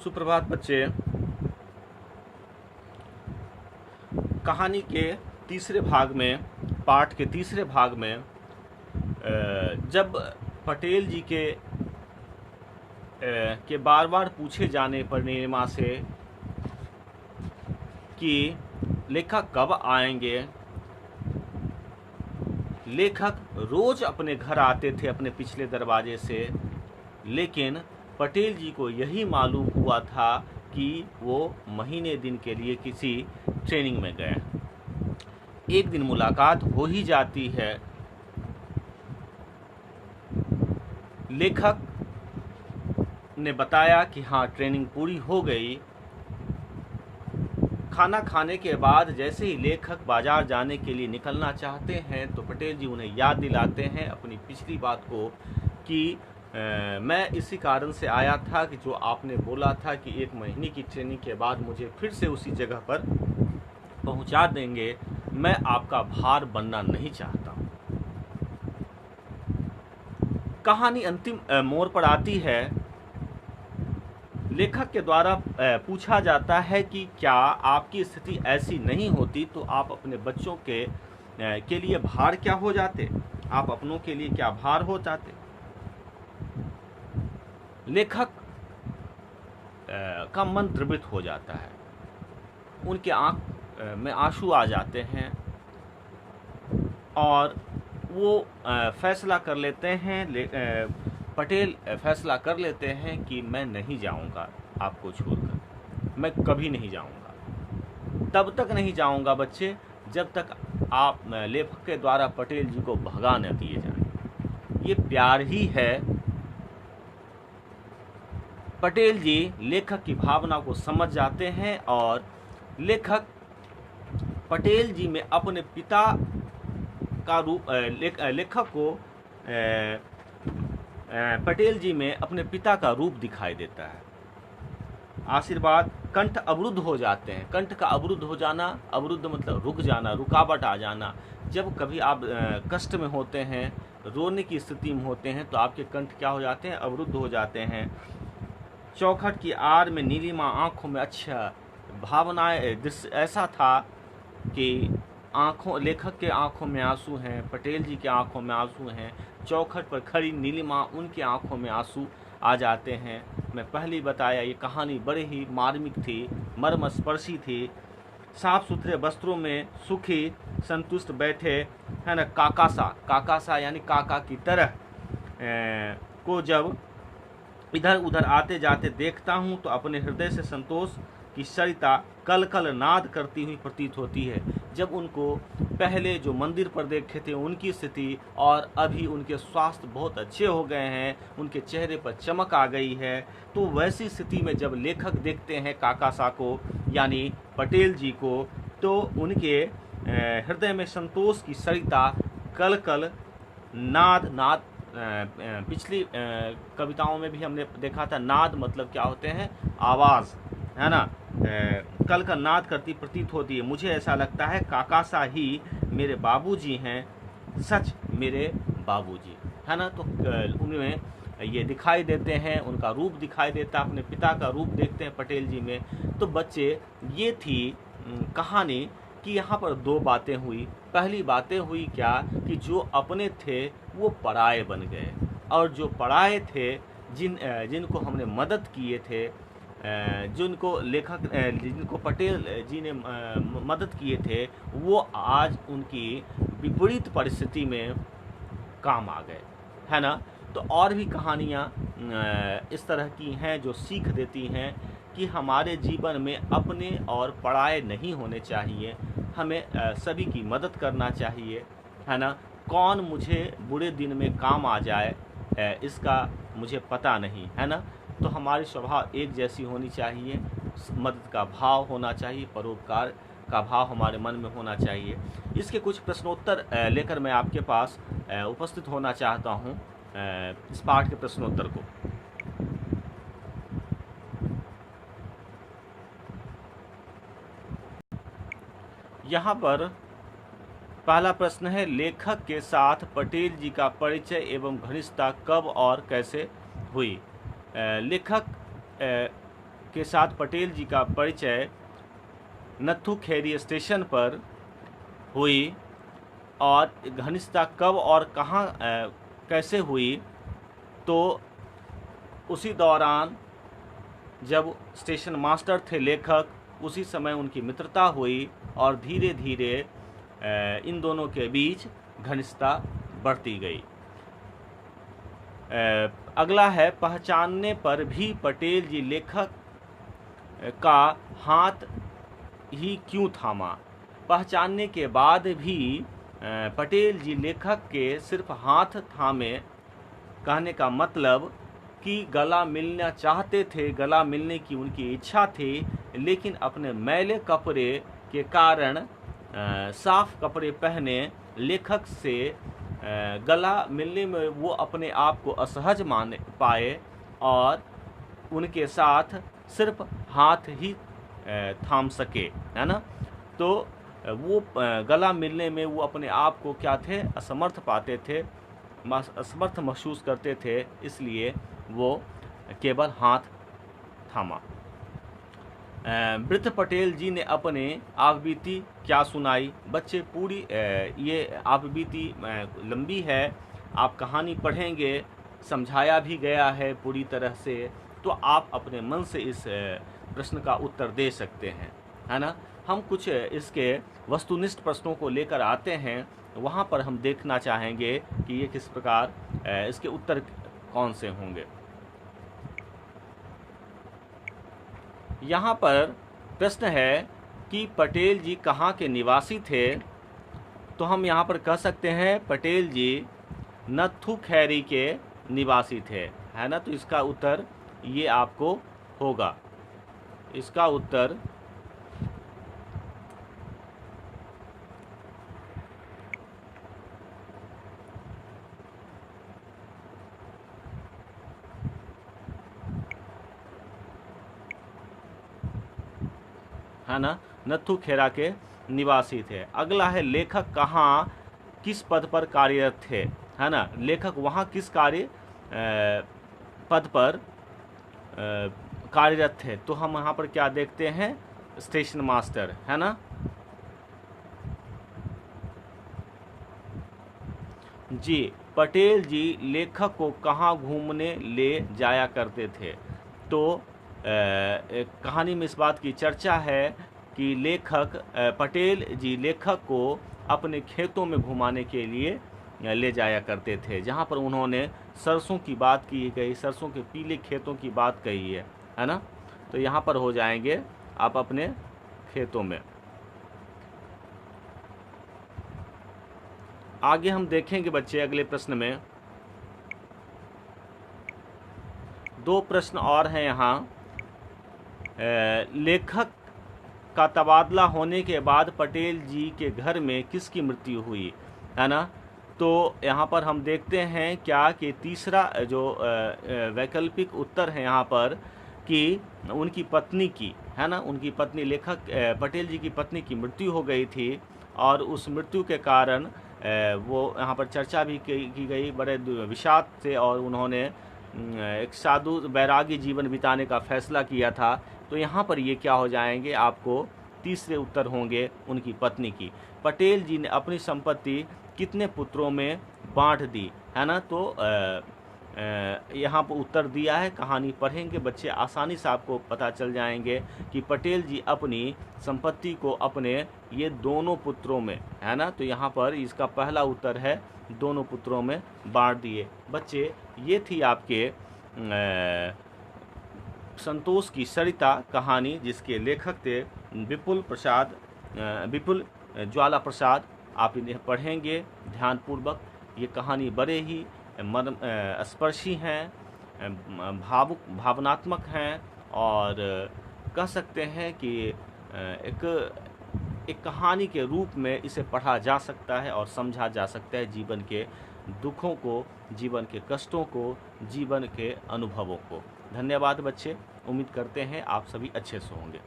सुप्रभात बच्चे। कहानी के तीसरे भाग में, पाठ के तीसरे भाग में जब पटेल जी के बार बार पूछे जाने पर नीलिमा से कि लेखक कब आएंगे, लेखक रोज अपने घर आते थे अपने पिछले दरवाजे से, लेकिन पटेल जी को यही मालूम हुआ था कि वो महीने दिन के लिए किसी ट्रेनिंग में गए। एक दिन मुलाकात हो ही जाती है। लेखक ने बताया कि हाँ, ट्रेनिंग पूरी हो गई। खाना खाने के बाद जैसे ही लेखक बाजार जाने के लिए निकलना चाहते हैं तो पटेल जी उन्हें याद दिलाते हैं अपनी पिछली बात को कि मैं इसी कारण से आया था कि जो आपने बोला था कि 1 महीने की ट्रेनिंग के बाद मुझे फिर से उसी जगह पर पहुंचा देंगे। मैं आपका भार बनना नहीं चाहता हूं। कहानी अंतिम मोड़ पर आती है। लेखक के द्वारा पूछा जाता है कि क्या आपकी स्थिति ऐसी नहीं होती तो आप अपने बच्चों के लिए भार क्या हो जाते, आप अपनों के लिए क्या भार हो जाते। लेखक का मन द्रवित हो जाता है, उनके आंख में आंसू आ जाते हैं और वो फैसला कर लेते हैं, पटेल फैसला कर लेते हैं कि मैं नहीं जाऊंगा आपको छोड़कर, मैं कभी नहीं जाऊंगा। तब तक नहीं जाऊंगा बच्चे जब तक आप लेखक के द्वारा पटेल जी को भगा न दिए जाएं। ये प्यार ही है। पटेल जी लेखक की भावना को समझ जाते हैं और लेखक पटेल जी में अपने पिता का रूप लेखक को पटेल जी में अपने पिता का रूप दिखाई देता है। आशीर्वाद कंठ अवरुद्ध हो जाते हैं। कंठ का अवरुद्ध हो जाना, अवरुद्ध मतलब रुक जाना, रुकावट आ जाना। जब कभी आप कष्ट में होते हैं, रोने की स्थिति में होते हैं तो आपके कंठ क्या हो जाते हैं, अवरुद्ध हो जाते हैं। चौखट की आड़ में नीलिमा आंखों में अच्छा भावनाएं, दृश्य ऐसा था कि लेखक के आंखों में आंसू हैं, पटेल जी के आंखों में आंसू हैं। चौखट पर खड़ी नीलिमा, उनके आंखों में आंसू आ जाते हैं। मैं पहले बताया ये कहानी बड़ी ही मार्मिक थी, मर्मस्पर्शी थी। साफ सुथरे वस्त्रों में सुखी संतुष्ट बैठे है ना काकासा यानी काका की तरह को जब इधर उधर आते जाते देखता हूँ तो अपने हृदय से संतोष की सरिता कल कल नाद करती हुई प्रतीत होती है। जब उनको पहले जो मंदिर पर देखे थे उनकी स्थिति और अभी उनके स्वास्थ्य बहुत अच्छे हो गए हैं, उनके चेहरे पर चमक आ गई है, तो वैसी स्थिति में जब लेखक देखते हैं काकासा को यानी पटेल जी को, तो उनके हृदय में संतोष की सरिता कल कल नाद पिछली कविताओं में भी हमने देखा था, नाद मतलब क्या होते हैं, आवाज़, है ना। कल का नाद करती प्रतीत होती है। मुझे ऐसा लगता है काकासा ही मेरे बाबूजी हैं, सच मेरे बाबूजी, है ना। तो उनमें ये दिखाई देते हैं, उनका रूप दिखाई देता है, अपने पिता का रूप देखते हैं पटेल जी में। तो बच्चे ये थी कहानी कि यहाँ पर 2 बातें हुई। पहली बातें हुई क्या कि जो अपने थे वो पराये बन गए और जो पराये थे जिनको हमने मदद किए थे, जिनको पटेल जी ने मदद किए थे, वो आज उनकी विपरीत परिस्थिति में काम आ गए, है ना। तो और भी कहानियाँ इस तरह की हैं जो सीख देती हैं कि हमारे जीवन में अपने और पराये नहीं होने चाहिए, हमें सभी की मदद करना चाहिए, है ना। कौन मुझे बुरे दिन में काम आ जाए इसका मुझे पता नहीं, है ना। तो हमारी स्वभाव एक जैसी होनी चाहिए, मदद का भाव होना चाहिए, परोपकार का भाव हमारे मन में होना चाहिए। इसके कुछ प्रश्नोत्तर लेकर मैं आपके पास उपस्थित होना चाहता हूँ, इस पाठ के प्रश्नोत्तर को। यहाँ पर पहला प्रश्न है, लेखक के साथ पटेल जी का परिचय एवं घनिष्ठता कब और कैसे हुई। लेखक के साथ पटेल जी का परिचय नत्थू खेरी स्टेशन पर हुई और घनिष्ठता कब और कहाँ कैसे हुई, तो उसी दौरान जब स्टेशन मास्टर थे लेखक, उसी समय उनकी मित्रता हुई और धीरे धीरे इन दोनों के बीच घनिष्ठता बढ़ती गई। अगला है, पहचानने पर भी पटेल जी लेखक का हाथ ही क्यों थामा। पहचानने के बाद भी पटेल जी लेखक के सिर्फ हाथ थामे, कहने का मतलब कि गला मिलना चाहते थे, गला मिलने की उनकी इच्छा थी, लेकिन अपने मैले कपड़े के कारण साफ कपड़े पहने लेखक से गला मिलने में वो अपने आप को असहज मान पाए और उनके साथ सिर्फ हाथ ही थाम सके, है ना। तो वो गला मिलने में वो अपने आप को क्या थे, असमर्थ पाते थे, असमर्थ महसूस करते थे, इसलिए वो केवल हाथ थामा। वृद्ध पटेल जी ने अपने आपबीती क्या सुनाई। बच्चे पूरी ये आपबीती लंबी है, आप कहानी पढ़ेंगे, समझाया भी गया है पूरी तरह से, तो आप अपने मन से इस प्रश्न का उत्तर दे सकते हैं, है ना। हम कुछ इसके वस्तुनिष्ठ प्रश्नों को लेकर आते हैं, वहाँ पर हम देखना चाहेंगे कि ये किस प्रकार इसके उत्तर कौन से होंगे। यहाँ पर प्रश्न है कि पटेल जी कहाँ के निवासी थे, तो हम यहाँ पर कह सकते हैं पटेल जी नत्थू खैरी के निवासी थे, है ना। तो इसका उत्तर ये आपको होगा, इसका उत्तर है ना, नत्थू खेरा के निवासी थे। अगला है, लेखक कहाँ किस पद पर कार्यरत थे, है ना। लेखक वहाँ किस पद पर कार्यरत थे, तो हम यहाँ पर क्या देखते हैं, स्टेशन मास्टर, है ना। जी, पटेल जी लेखक को कहाँ घूमने ले जाया करते थे, तो कहानी में इस बात की चर्चा है कि पटेल जी लेखक को अपने खेतों में घुमाने के लिए ले जाया करते थे, जहाँ पर उन्होंने सरसों की बात की गई, सरसों के पीले खेतों की बात कही है ना। तो यहाँ पर हो जाएंगे आप अपने खेतों में। आगे हम देखेंगे बच्चे अगले प्रश्न में, 2 प्रश्न और हैं यहाँ। लेखक का तबादला होने के बाद पटेल जी के घर में किसकी मृत्यु हुई, है ना। तो यहाँ पर हम देखते हैं क्या कि तीसरा जो वैकल्पिक उत्तर है यहाँ पर कि उनकी पत्नी की, है ना, उनकी पत्नी लेखक पटेल जी की पत्नी की मृत्यु हो गई थी और उस मृत्यु के कारण वो यहाँ पर चर्चा भी की गई बड़े विषाद से, और उन्होंने एक साधु बैरागी जीवन बिताने का फैसला किया था। तो यहाँ पर ये क्या हो जाएंगे, आपको तीसरे उत्तर होंगे उनकी पत्नी की। पटेल जी ने अपनी संपत्ति कितने पुत्रों में बांट दी, है ना। तो यहाँ पर उत्तर दिया है, कहानी पढ़ेंगे बच्चे आसानी से आपको पता चल जाएंगे कि पटेल जी अपनी संपत्ति को अपने ये दोनों पुत्रों में, है ना। तो यहाँ पर इसका पहला उत्तर है दोनों पुत्रों में बांट दिए। बच्चे ये थी आपके संतोष की सरिता कहानी, जिसके लेखक थे विपुल ज्वाला प्रसाद। आप इन्हें पढ़ेंगे ध्यानपूर्वक। ये कहानी बड़े ही मर्म स्पर्शी हैं, भावनात्मक हैं, और कह सकते हैं कि एक कहानी के रूप में इसे पढ़ा जा सकता है और समझा जा सकता है, जीवन के दुखों को, जीवन के कष्टों को, जीवन के अनुभवों को। धन्यवाद बच्चे, उम्मीद करते हैं आप सभी अच्छे से होंगे।